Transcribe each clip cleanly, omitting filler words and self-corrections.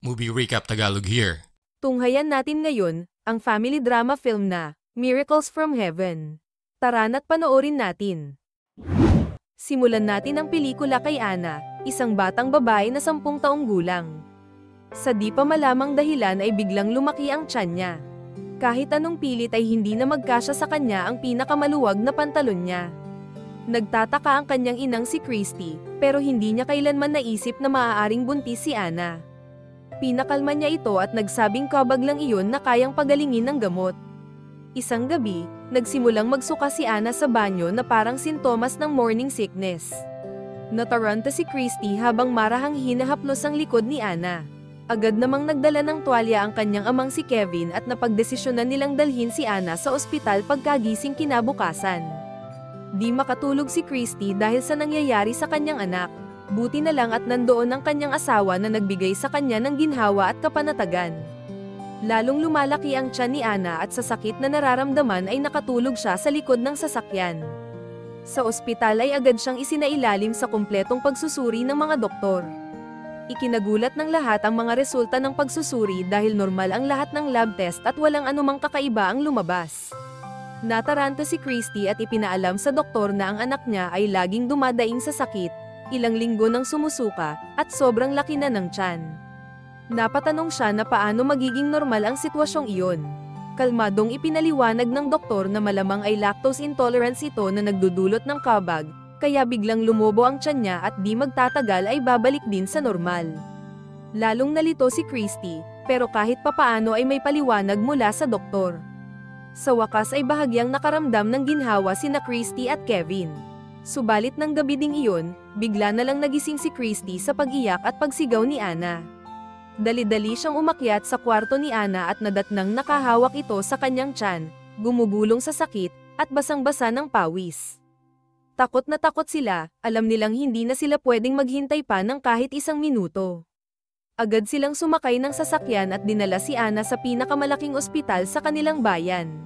Movie Recap Tagalog here. Tunghayan natin ngayon, ang family drama film na, Miracles from Heaven. Tara na't panoorin natin. Simulan natin ang pelikula kay Ana, isang batang babae na 10 taong gulang. Sa di pa malamang dahilan ay biglang lumaki ang tiyan niya. Kahit anong pilit ay hindi na magkasya sa kanya ang pinakamaluwag na pantalon niya. Nagtataka ang kanyang inang si Christy, pero hindi niya kailanman naisip na maaaring buntis si Ana. Pinakalma niya ito at nagsabing kabag lang iyon na kayang pagalingin ng gamot. Isang gabi, nagsimulang magsuka si Ana sa banyo na parang sintomas ng morning sickness. Nataranta si Christy habang marahang hinahaplos ang likod ni Ana. Agad namang nagdala ng tuwalya ang kanyang amang si Kevin at napagdesisyonan nilang dalhin si Ana sa ospital pagkagising kinabukasan. Di makatulog si Christy dahil sa nangyayari sa kanyang anak. Buti na lang at nandoon ang kanyang asawa na nagbigay sa kanya ng ginhawa at kapanatagan. Lalong lumalaki ang tiyan ni Ana at sa sakit na nararamdaman ay nakatulog siya sa likod ng sasakyan. Sa ospital ay agad siyang isinailalim sa kumpletong pagsusuri ng mga doktor. Ikinagulat ng lahat ang mga resulta ng pagsusuri dahil normal ang lahat ng lab test at walang anumang kakaiba ang lumabas. Nataranta si Christy at ipinaalam sa doktor na ang anak niya ay laging dumadaing sa sakit, ilang linggo nang sumusuka, at sobrang laki na ng tiyan. Napatanong siya na paano magiging normal ang sitwasyong iyon. Kalmadong ipinaliwanag ng doktor na malamang ay lactose intolerance ito na nagdudulot ng kabag, kaya biglang lumobo ang tiyan niya at di magtatagal ay babalik din sa normal. Lalong nalito si Christy, pero kahit papaano ay may paliwanag mula sa doktor. Sa wakas ay bahagyang nakaramdam ng ginhawa sina Christy at Kevin. Subalit ng gabi ding iyon, bigla na lang nagising si Christy sa pag-iyak at pagsigaw ni Ana. Dali-dali siyang umakyat sa kwarto ni Ana at nadatnang nakahawak ito sa kanyang tiyan, gumugulong sa sakit, at basang-basa ng pawis. Takot na takot sila, alam nilang hindi na sila pwedeng maghintay pa ng kahit isang minuto. Agad silang sumakay ng sasakyan at dinala si Ana sa pinakamalaking ospital sa kanilang bayan.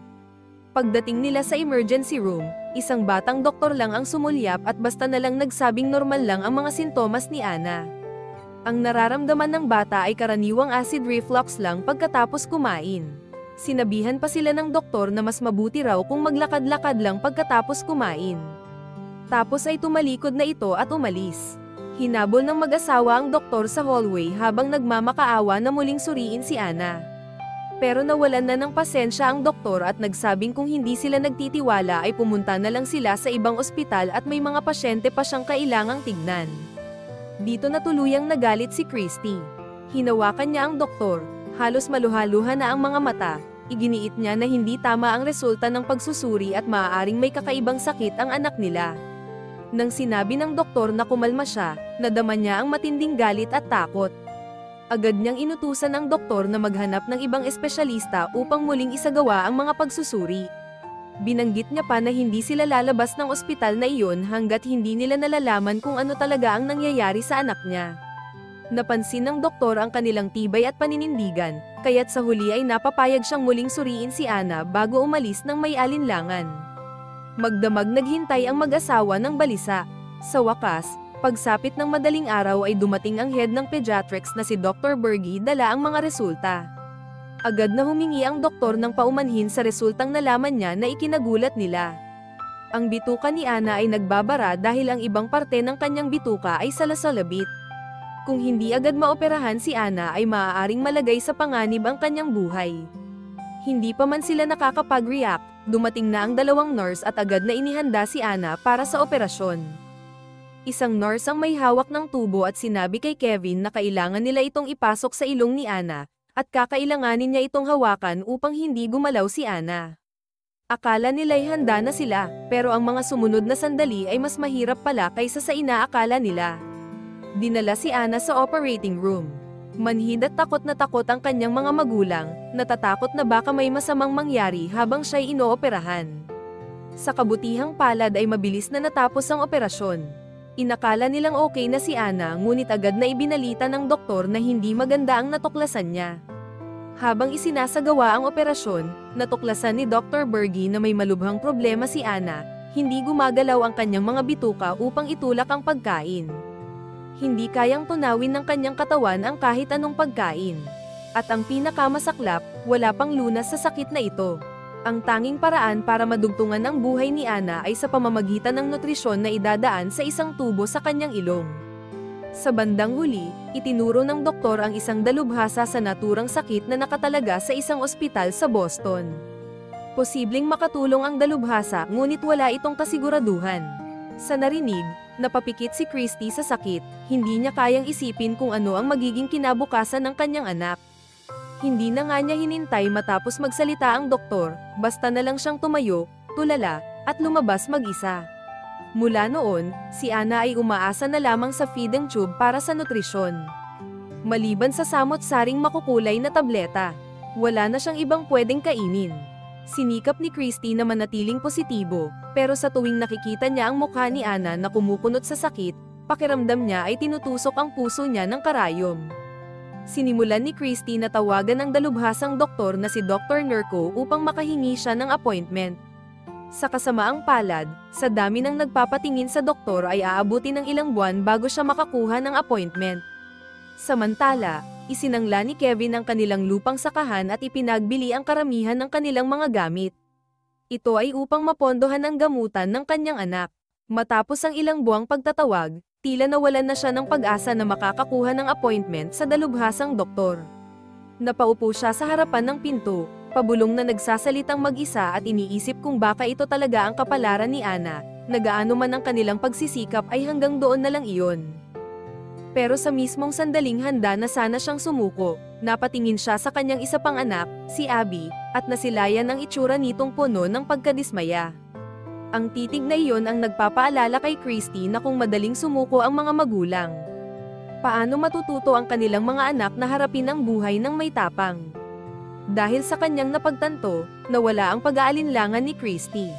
Pagdating nila sa emergency room, isang batang doktor lang ang sumulyap at basta na lang nagsabing normal lang ang mga sintomas ni Ana. Ang nararamdaman ng bata ay karaniwang acid reflux lang pagkatapos kumain. Sinabihan pa sila ng doktor na mas mabuti raw kung maglakad-lakad lang pagkatapos kumain. Tapos ay tumalikod na ito at umalis. Hinabol ng mag-asawa ang doktor sa hallway habang nagmamakaawa na muling suriin si Ana. Pero nawalan na ng pasensya ang doktor at nagsabing kung hindi sila nagtitiwala ay pumunta na lang sila sa ibang ospital at may mga pasyente pa siyang kailangang tignan. Dito na tuluyang nagalit si Christy. Hinawakan niya ang doktor, halos maluha-luha na ang mga mata, iginiit niya na hindi tama ang resulta ng pagsusuri at maaaring may kakaibang sakit ang anak nila. Nang sinabi ng doktor na kumalma siya, nadama niya ang matinding galit at takot. Agad niyang inutusan ng doktor na maghanap ng ibang espesyalista upang muling isagawa ang mga pagsusuri. Binanggit niya pa na hindi sila lalabas ng ospital na iyon hanggat hindi nila nalalaman kung ano talaga ang nangyayari sa anak niya. Napansin ng doktor ang kanilang tibay at paninindigan, kaya't sa huli ay napapayag siyang muling suriin si Ana bago umalis ng may alinlangan. Magdamag naghintay ang mag-asawa ng balisa. Sa wakas, pagsapit ng madaling araw ay dumating ang head ng pediatrics na si Dr. Bergie dala ang mga resulta. Agad na humingi ang doktor ng paumanhin sa resultang nalaman niya na ikinagulat nila. Ang bituka ni Ana ay nagbabara dahil ang ibang parte ng kanyang bituka ay salasalabit. Kung hindi agad maoperahan si Ana ay maaaring malagay sa panganib ang kanyang buhay. Hindi pa man sila nakakapag-react, dumating na ang dalawang nurse at agad na inihanda si Ana para sa operasyon. Isang nurse ang may hawak ng tubo at sinabi kay Kevin na kailangan nila itong ipasok sa ilong ni Ana, at kakailanganin niya itong hawakan upang hindi gumalaw si Ana. Akala nila'y handa na sila, pero ang mga sumunod na sandali ay mas mahirap pala kaysa sa inaakala nila. Dinala si Ana sa operating room. Manhid at takot na takot ang kanyang mga magulang, natatakot na baka may masamang mangyari habang siya'y inooperahan. Sa kabutihang palad ay mabilis na natapos ang operasyon. Inakala nilang okay na si Ana ngunit agad na ibinalita ng doktor na hindi maganda ang natuklasan niya. Habang isinasagawa ang operasyon, natuklasan ni Dr. Bergie na may malubhang problema si Ana, hindi gumagalaw ang kanyang mga bituka upang itulak ang pagkain. Hindi kayang tunawin ng kanyang katawan ang kahit anong pagkain. At ang pinakamasaklap, wala pang lunas sa sakit na ito. Ang tanging paraan para madugtungan ang buhay ni Ana ay sa pamamagitan ng nutrisyon na idadaan sa isang tubo sa kanyang ilong. Sa bandang huli, itinuro ng doktor ang isang dalubhasa sa naturang sakit na nakatalaga sa isang ospital sa Boston. Posibleng makatulong ang dalubhasa ngunit wala itong kasiguraduhan. Sa narinig, napapikit si Christy sa sakit, hindi niya kayang isipin kung ano ang magiging kinabukasan ng kanyang anak. Hindi na nga niya hinintay matapos magsalita ang doktor, basta na lang siyang tumayo, tulala, at lumabas mag-isa. Mula noon, si Ana ay umaasa na lamang sa feeding tube para sa nutrisyon. Maliban sa samot-saring makukulay na tableta, wala na siyang ibang pwedeng kainin. Sinikap ni Christy na manatiling positibo, pero sa tuwing nakikita niya ang mukha ni Ana na kumukunot sa sakit, pakiramdam niya ay tinutusok ang puso niya ng karayom. Sinimulan ni Christy na tawagan ang dalubhasang doktor na si Dr. Nurko upang makahingi siya ng appointment. Sa kasamaang palad, sa dami ng nagpapatingin sa doktor ay aabuti ng ilang buwan bago siya makakuha ng appointment. Samantala, isinangla ni Kevin ang kanilang lupang sakahan at ipinagbili ang karamihan ng kanilang mga gamit. Ito ay upang mapondohan ang gamutan ng kanyang anak. Matapos ang ilang buwang pagtatawag, tila nawalan na siya ng pag-asa na makakakuha ng appointment sa dalubhasang doktor. Napaupo siya sa harapan ng pinto, pabulong na nagsasalitang mag-isa at iniisip kung baka ito talaga ang kapalaran ni Ana, na gaano man ang kanilang pagsisikap ay hanggang doon na lang iyon. Pero sa mismong sandaling handa na sana siyang sumuko, napatingin siya sa kanyang isa pang anak, si Abby, at nasilayan ang itsura nitong puno ng pagkadismaya. Ang titig na iyon ang nagpapaalala kay Christy na kung madaling sumuko ang mga magulang, paano matututo ang kanilang mga anak na harapin ang buhay ng may tapang? Dahil sa kanyang napagtanto, nawala ang pag-aalinlangan ni Christy.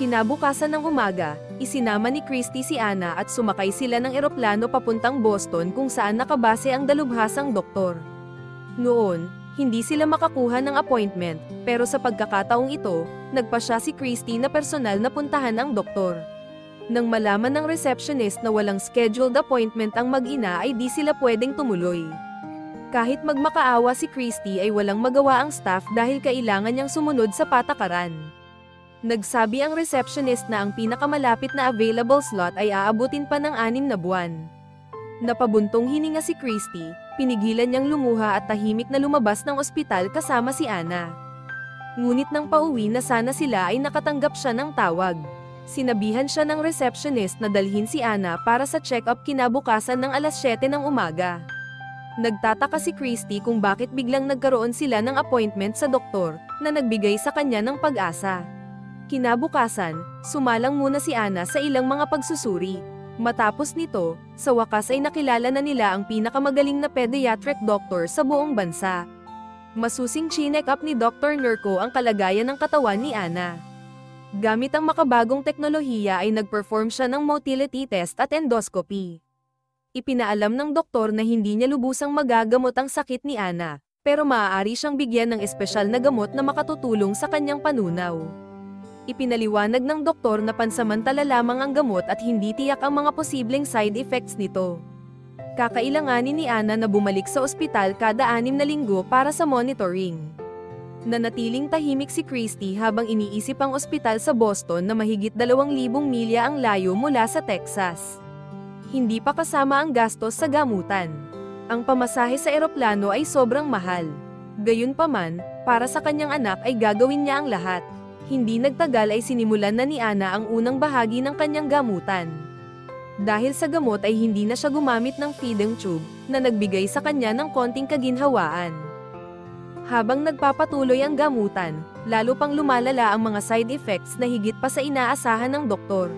Kinabukasan ng umaga, isinama ni Christy si Ana at sumakay sila ng eroplano papuntang Boston kung saan nakabase ang dalubhasang doktor. Noon, hindi sila makakuha ng appointment, pero sa pagkakataong ito, nagpasya si Christy na personal na puntahan ang doktor. Nang malaman ng receptionist na walang scheduled appointment ang mag-ina ay di sila pwedeng tumuloy. Kahit magmakaawa si Christy ay walang magawa ang staff dahil kailangan niyang sumunod sa patakaran. Nagsabi ang receptionist na ang pinakamalapit na available slot ay aabutin pa ng 6 na buwan. Napabuntong hininga si Christy, pinigilan niyang lumuha at tahimik na lumabas ng ospital kasama si Ana. Ngunit nang pauwi na sana sila ay nakatanggap siya ng tawag. Sinabihan siya ng receptionist na dalhin si Ana para sa check-up kinabukasan ng 7:00 ng umaga. Nagtataka si Christy kung bakit biglang nagkaroon sila ng appointment sa doktor, na nagbigay sa kanya ng pag-asa. Kinabukasan, sumalang muna si Ana sa ilang mga pagsusuri. Matapos nito, sa wakas ay nakilala na nila ang pinakamagaling na pediatric doctor sa buong bansa. Masusing chinek up ni Dr. Nurko ang kalagayan ng katawan ni Ana. Gamit ang makabagong teknolohiya ay nag-perform siya ng motility test at endoscopy. Ipinaalam ng doktor na hindi niya lubusang magagamot ang sakit ni Ana, pero maaari siyang bigyan ng espesyal na gamot na makatutulong sa kanyang panunaw. Ipinaliwanag ng doktor na pansamantala lamang ang gamot at hindi tiyak ang mga posibleng side effects nito. Kakailanganin ni Ana na bumalik sa ospital kada 6 na linggo para sa monitoring. Nanatiling tahimik si Christy habang iniisip ang ospital sa Boston na mahigit 2,000 milya ang layo mula sa Texas. Hindi pa kasama ang gastos sa gamutan. Ang pamasahe sa eroplano ay sobrang mahal. Gayunpaman, para sa kanyang anak ay gagawin niya ang lahat. Hindi nagtagal ay sinimulan na ni Ana ang unang bahagi ng kanyang gamutan. Dahil sa gamot ay hindi na siya gumamit ng feeding tube, na nagbigay sa kanya ng konting kaginhawaan. Habang nagpapatuloy ang gamutan, lalo pang lumalala ang mga side effects na higit pa sa inaasahan ng doktor.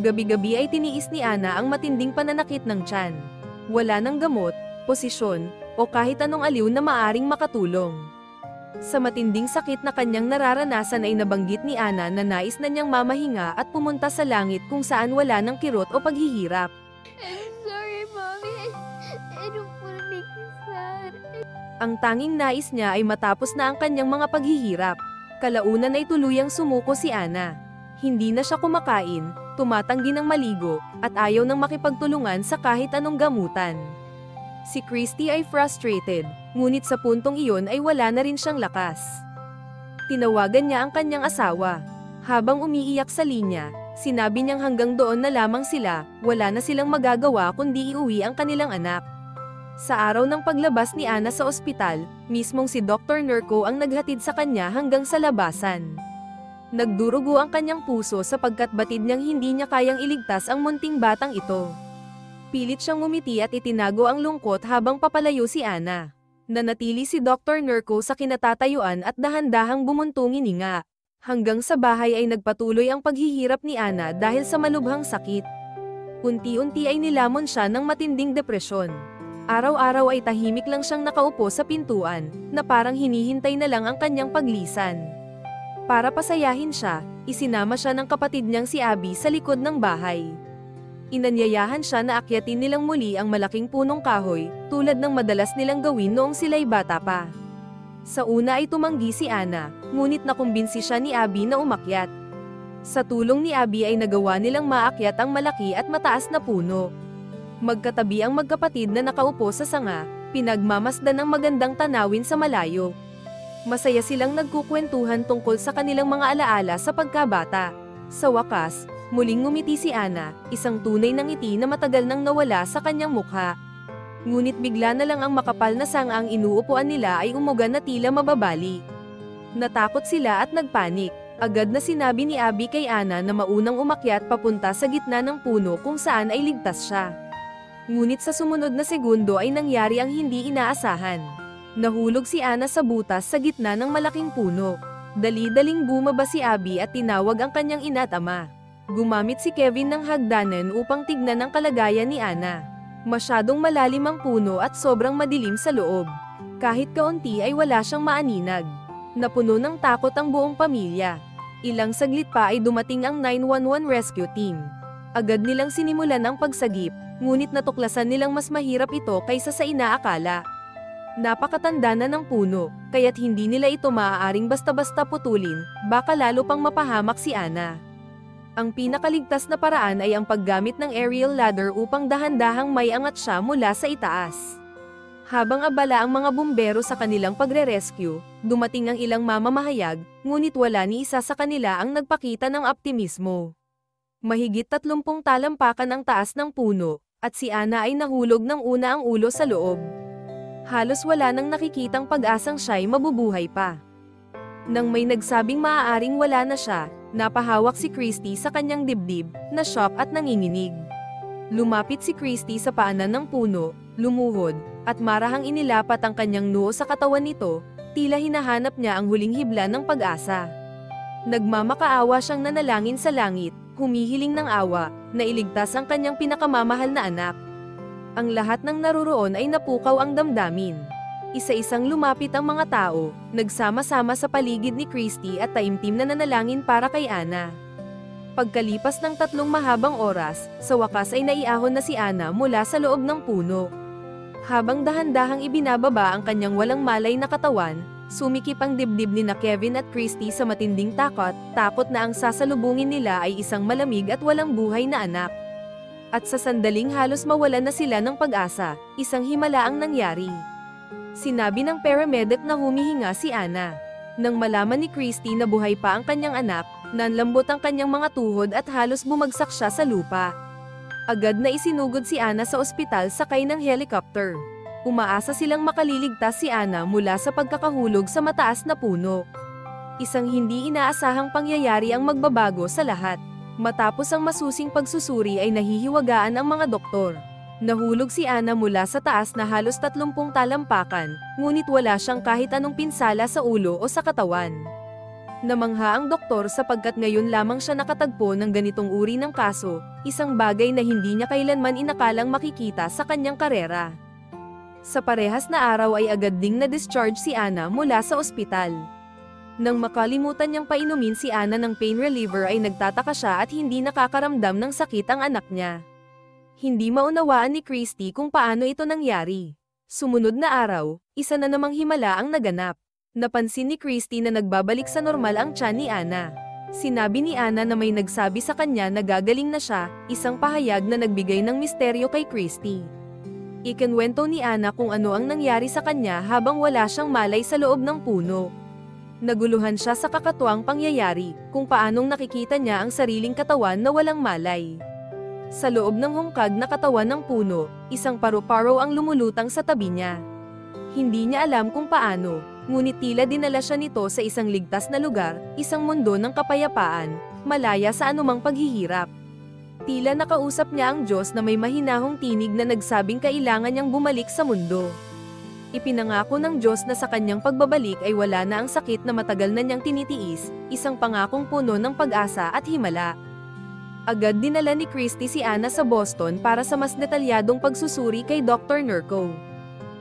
Gabi-gabi ay tiniis ni Ana ang matinding pananakit ng tiyan. Wala ng gamot, posisyon, o kahit anong aliw na maaring makatulong. Sa matinding sakit na kanyang nararanasan ay nabanggit ni Ana na nais na niyang mamahinga at pumunta sa langit kung saan wala ng kirot o paghihirap. I'm sorry, Mommy. I don't wanna make you sad. Ang tanging nais niya ay matapos na ang kanyang mga paghihirap. Kalaunan ay tuluyang sumuko si Ana. Hindi na siya kumakain, tumatanggi ng maligo, at ayaw nang makipagtulungan sa kahit anong gamutan. Si Christy ay frustrated, ngunit sa puntong iyon ay wala na rin siyang lakas. Tinawagan niya ang kanyang asawa. Habang umiiyak sa linya, sinabi niyang hanggang doon na lamang sila, wala na silang magagawa kundi iuwi ang kanilang anak. Sa araw ng paglabas ni Ana sa ospital, mismong si Dr. Nurko ang naghatid sa kanya hanggang sa labasan. Nagdurugo ang kanyang puso sapagkat batid niyang hindi niya kayang iligtas ang munting batang ito. Pilit siyang ngumiti at itinago ang lungkot habang papalayo si Ana. Nanatili si Dr. Nurko sa kinatatayuan at dahan-dahang bumuntong hininga. Hanggang sa bahay ay nagpatuloy ang paghihirap ni Ana dahil sa malubhang sakit. Unti-unti ay nilamon siya ng matinding depresyon. Araw-araw ay tahimik lang siyang nakaupo sa pintuan, na parang hinihintay na lang ang kanyang paglisan. Para pasayahin siya, isinama siya ng kapatid niyang si Abby sa likod ng bahay. Inanyayahan siya na akyatin nilang muli ang malaking punong kahoy, tulad ng madalas nilang gawin noong sila'y bata pa. Sa una ay tumanggi si Ana, ngunit nakumbinsi siya ni Abby na umakyat. Sa tulong ni Abby ay nagawa nilang maakyat ang malaki at mataas na puno. Magkatabi ang magkapatid na nakaupo sa sanga, pinagmamasdan ng magandang tanawin sa malayo. Masaya silang nagkukwentuhan tungkol sa kanilang mga alaala sa pagkabata. Sa wakas, muling ngumiti si Ana, isang tunay na ngiti na matagal nang nawala sa kanyang mukha. Ngunit bigla na lang ang makapal na sanga ang inuupuan nila ay umugan na tila mababali. Natakot sila at nagpanik. Agad na sinabi ni Abby kay Ana na maunang umakyat papunta sa gitna ng puno kung saan ay ligtas siya. Ngunit sa sumunod na segundo ay nangyari ang hindi inaasahan. Nahulog si Ana sa butas sa gitna ng malaking puno. Dali-daling bumaba si Abby at tinawag ang kanyang ina at ama. Gumamit si Kevin ng hagdanan upang tignan ang kalagayan ni Ana. Masyadong malalim ang puno at sobrang madilim sa loob. Kahit kaunti ay wala siyang maaninag. Napuno ng takot ang buong pamilya. Ilang saglit pa ay dumating ang 911 rescue team. Agad nilang sinimulan ang pagsagip, ngunit natuklasan nilang mas mahirap ito kaysa sa inaakala. Napakatanda na ng puno, kaya't hindi nila ito maaaring basta-basta putulin, baka lalo pang mapahamak si Ana. Ang pinakaligtas na paraan ay ang paggamit ng aerial ladder upang dahan-dahang may angat siya mula sa itaas. Habang abala ang mga bumbero sa kanilang pagre-rescue, dumating ang ilang mamamahayag, ngunit wala ni isa sa kanila ang nagpakita ng optimismo. Mahigit 30 talampakan ang taas ng puno, at si Ana ay nahulog ng una ang ulo sa loob. Halos wala nang nakikitang pag-asang siya'y mabubuhay pa. Nang may nagsabing maaaring wala na siya, napahawak si Christy sa kanyang dibdib, na shock at nanginginig. Lumapit si Christy sa paanan ng puno, lumuhod, at marahang inilapat ang kanyang noo sa katawan nito, tila hinahanap niya ang huling hibla ng pag-asa. Nagmamakaawa siyang nanalangin sa langit, humihiling ng awa, na iligtas ang kanyang pinakamamahal na anak. Ang lahat ng naruroon ay napukaw ang damdamin. Isa-isang lumapit ang mga tao, nagsama-sama sa paligid ni Christy at taimtim na nanalangin para kay Ana. Pagkalipas ng 3 mahabang oras, sa wakas ay naiahon na si Ana mula sa loob ng puno. Habang dahan-dahang ibinababa ang kanyang walang malay na katawan, sumikip ang dibdib ni Kevin at Christy sa matinding takot na ang sasalubungin nila ay isang malamig at walang buhay na anak. At sa sandaling halos mawalan na sila ng pag-asa, isang himala ang nangyari. Sinabi ng paramedic na humihinga si Ana. Nang malaman ni Christy na buhay pa ang kanyang anak, nanlambot ang kanyang mga tuhod at halos bumagsak siya sa lupa. Agad na isinugod si Ana sa ospital sakay ng helicopter. Umaasa silang makaliligtas si Ana mula sa pagkakahulog sa mataas na puno. Isang hindi inaasahang pangyayari ang magbabago sa lahat. Matapos ang masusing pagsusuri ay nahihiwagaan ang mga doktor. Nahulog si Ana mula sa taas na halos 30 talampakan, ngunit wala siyang kahit anong pinsala sa ulo o sa katawan. Namangha ang doktor sapagkat ngayon lamang siya nakatagpo ng ganitong uri ng kaso, isang bagay na hindi niya kailanman inakalang makikita sa kanyang karera. Sa parehas na araw ay agad ding na-discharge si Ana mula sa ospital. Nang makalimutan niyang painumin si Ana ng pain reliever ay nagtataka siya at hindi nakakaramdam ng sakit ang anak niya. Hindi maunawaan ni Christy kung paano ito nangyari. Sumunod na araw, isa na namang himala ang naganap. Napansin ni Christy na nagbabalik sa normal ang tiyan ni Ana. Sinabi ni Ana na may nagsabi sa kanya na gagaling na siya, isang pahayag na nagbigay ng misteryo kay Christy. Ikinwento ni Ana kung ano ang nangyari sa kanya habang wala siyang malay sa loob ng puno. Naguluhan siya sa kakatuwang pangyayari, kung paanong nakikita niya ang sariling katawan na walang malay. Sa loob ng hungkag na katawan ng puno, isang paru-paro ang lumulutang sa tabi niya. Hindi niya alam kung paano, ngunit tila dinala siya nito sa isang ligtas na lugar, isang mundo ng kapayapaan, malaya sa anumang paghihirap. Tila nakausap niya ang Diyos na may mahinahong tinig na nagsabing kailangan niyang bumalik sa mundo. Ipinangako ng Diyos na sa kanyang pagbabalik ay wala na ang sakit na matagal na niyang tinitiis, isang pangakong puno ng pag-asa at himala. Agad dinala ni Christy si Ana sa Boston para sa mas detalyadong pagsusuri kay Dr. Nurko.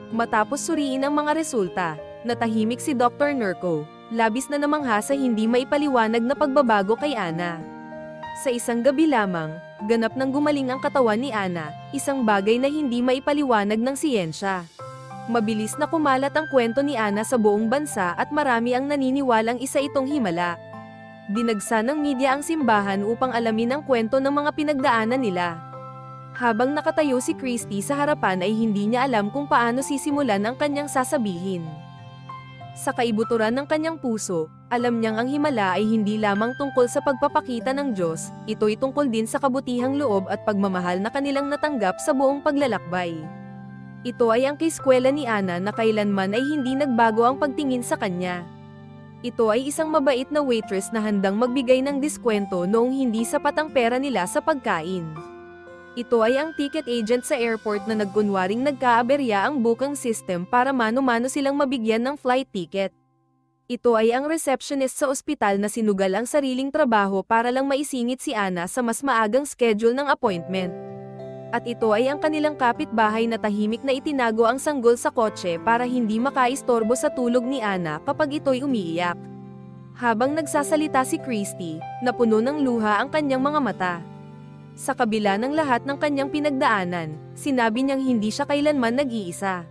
Matapos suriin ang mga resulta, natahimik si Dr. Nurko, labis na namangha sa hindi maipaliwanag na pagbabago kay Ana. Sa isang gabi lamang, ganap nang gumaling ang katawan ni Ana, isang bagay na hindi maipaliwanag ng siyensya. Mabilis na kumalat ang kwento ni Ana sa buong bansa at marami ang naniniwalang isa itong himala. Dinagsa ng media ang simbahan upang alamin ang kwento ng mga pinagdaanan nila. Habang nakatayo si Christy sa harapan ay hindi niya alam kung paano sisimulan ang kanyang sasabihin. Sa kaibuturan ng kanyang puso, alam niyang ang himala ay hindi lamang tungkol sa pagpapakita ng Diyos, ito'y tungkol din sa kabutihang loob at pagmamahal na kanilang natanggap sa buong paglalakbay. Ito ay ang kiskwela ni Ana na kailanman ay hindi nagbago ang pagtingin sa kanya. Ito ay isang mabait na waitress na handang magbigay ng diskwento noong hindi sapat ang pera nila sa pagkain. Ito ay ang ticket agent sa airport na nagkunwaring nagkaaberya ang booking system para mano-mano silang mabigyan ng flight ticket. Ito ay ang receptionist sa ospital na sinugal ang sariling trabaho para lang maisingit si Ana sa mas maagang schedule ng appointment. At ito ay ang kanilang kapitbahay na tahimik na itinago ang sanggol sa kotse para hindi makaistorbo sa tulog ni Ana kapag ito'y umiiyak. Habang nagsasalita si Christy, napuno ng luha ang kanyang mga mata. Sa kabila ng lahat ng kanyang pinagdaanan, sinabi niyang hindi siya kailanman nag-iisa.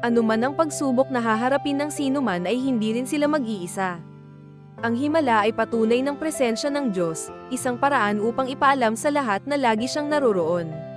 Anuman ang pagsubok na haharapin ng sinuman ay hindi rin sila mag-iisa. Ang himala ay patunay ng presensya ng Diyos, isang paraan upang ipaalam sa lahat na lagi siyang naroroon.